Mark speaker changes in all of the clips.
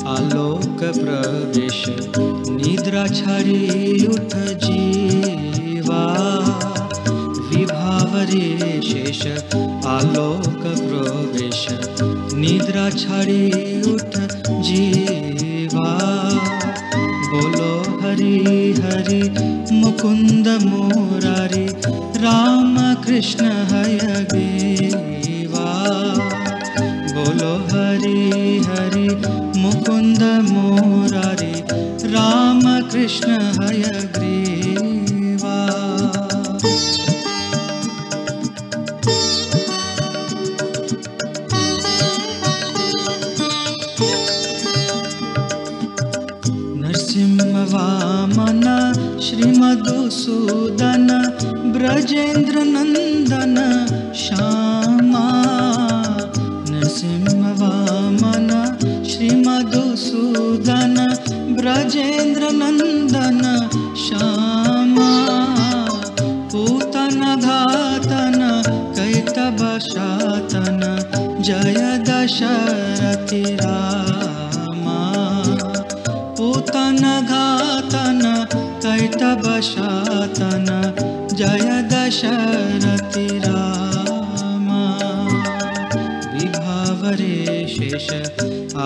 Speaker 1: आलोक प्रवेश निद्रा छाड़ी उठ जीवा विभाव रे शेष आलोक प्रवेश निद्रा छाड़ी उठ जीवा बोलो हरि हरि मुकुंद मुरारी राम कृष्ण हयग्रीवा बोलो हरि हरि मुकुंद मुरारी राम कृष्ण हयग्रीवा। नरसिंह वामन श्रीमधुसूदन ब्रजेंद्र नंदन श्यामा नरसिंह वामन श्रीमधुसूदन ब्रजेंद्र नंदन श्यामा पूतन घातन कैतव शातन जय दशरथि रामा पूतन घातन कैतव शातन जय दशरथि रामा विभाव रे शेष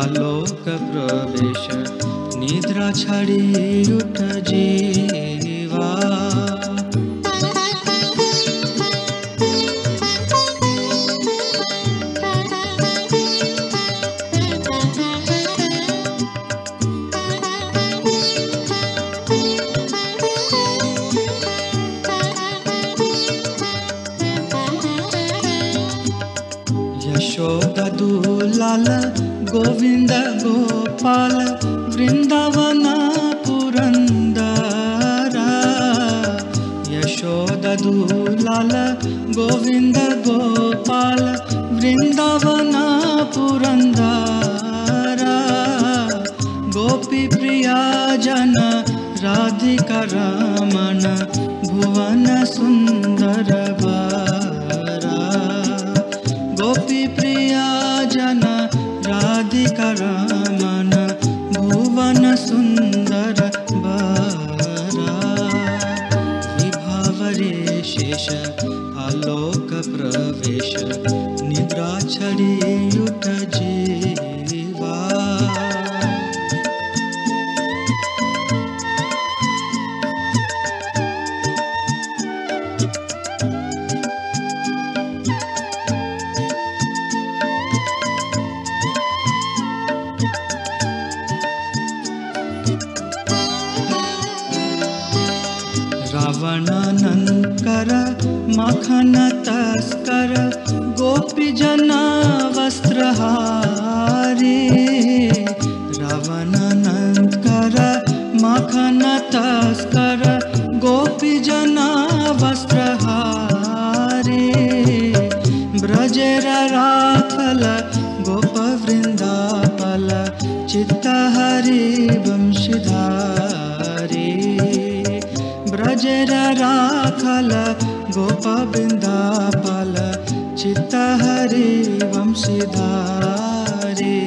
Speaker 1: आलोक प्रवेश निद्रा छाड़ी उठ जीवा। यशोदा दुलाल गोविंद गोपाल वृंदावन पुरंदरा यशोदा दुलाल गोविंद गोपाल वृंदावन पुरंदरा गोपी प्रिया जन राधिका रमण भुवन सुंदर बारा गोपी प्रिया जन राधिका रमण भुवन सुंदर बारा विभाव रे शेष आलोक प्रवेश निद्रा छड़ी उठ जीवा। रावणानंकर मखन तस्कर गोपी जना वस्त्रहारी रावणानंकर मखन तस्कर गोपी जना वस्त्रहारी ब्रजेर राखल गोप वृंदापल चित्तहरि वंशीधारी ब्रजेर राखल गोप वृंदापल चित्तहरि वंशीधारी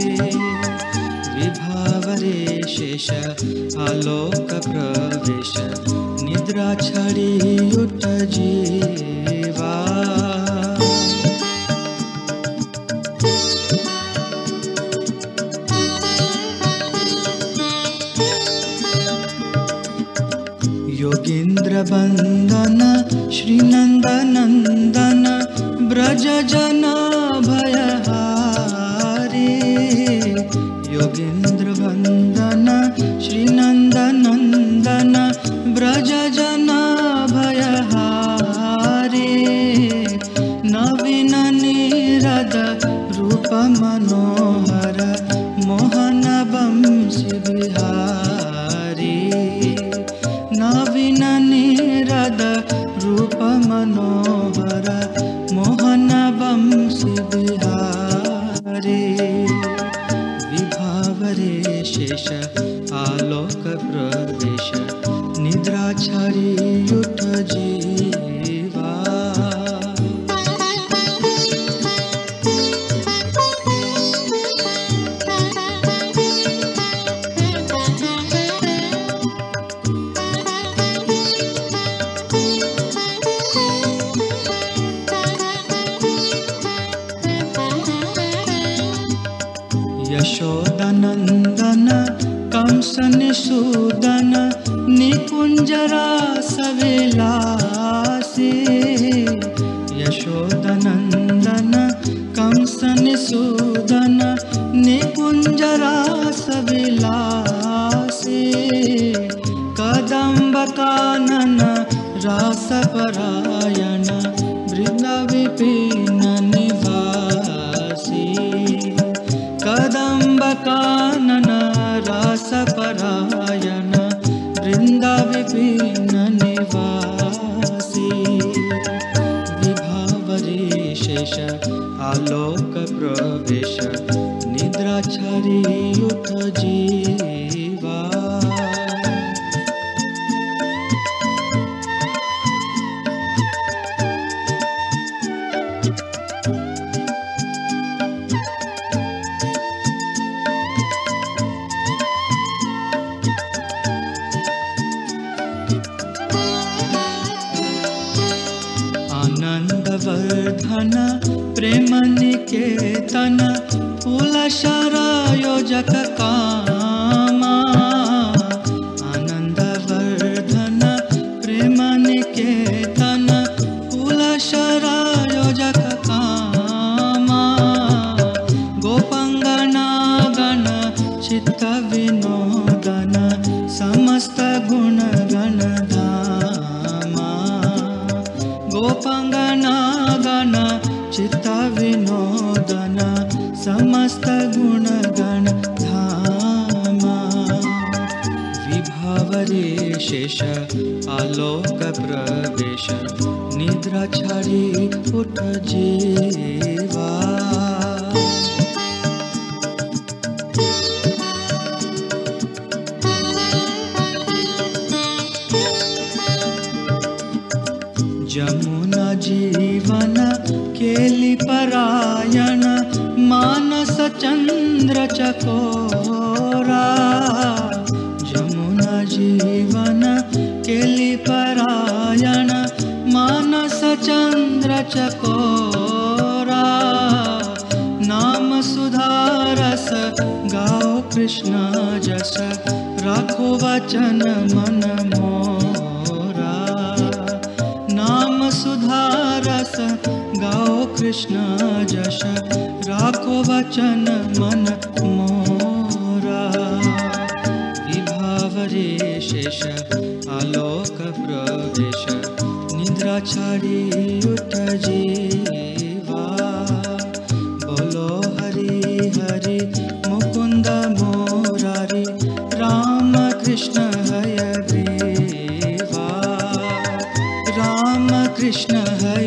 Speaker 1: विभाव रे शेष आलोक प्रवेश निद्रा छड़ी उठ जीवा। योगींद्र बंदन श्रीनंदनंदन ब्रज जन भयहारी योगींद्र बंदन श्रीनंदनंदन ब्रज जन भयहारी नवीन नीरद रूप मनोहर मोहन वंशी बिहारी नवीन नीरद रूप मनोहर मोहन वंशी बिहारी विभाव रे शेष आलोक प्रवेश निद्रा छड़ी उठ जीवा। मधुसूदन निकुंजरा सविलासी यशोदनंदन कंसनिसूदन निकुंजरा सविलासी कदम्ब कानन रासपरायण वृंदाविपिन निवासी कदम्ब कानन रासपरायण वृंदाविपिन निवासी विभावरी शेष आलोक प्रवेश निद्राचारी उठ जीवा आनंदवर्धन प्रेम निकेतन फूलशर योजक कामा आनंदवर्धन प्रेम निकेतन फूलशर योजक कामा गोपंगना गण चित्त विनोदन समस्त गुण गण धामा गोपंगना गण चित्त विनोदन समस्त गुण गण धामा विभावरे शेष आलोक प्रवेश निद्राचारी उठ जीवा जमुना जीवन केली परायण मानस चंद्र चकोरा जमुना जीवन केली परायण मानस चंद्र चकोरा नाम सुधारस गाओ कृष्ण जस राखो वचन मन मोरा नाम सुधारस गाओ कृष्ण जश राखो वचन मन मोरा विभावरे शेष आलोक प्रवेश निद्राचारी उठ जीवा बोलो हरि हरि मुकुंद मोरारी राम कृष्ण हय ग्रीवा राम कृष्ण हय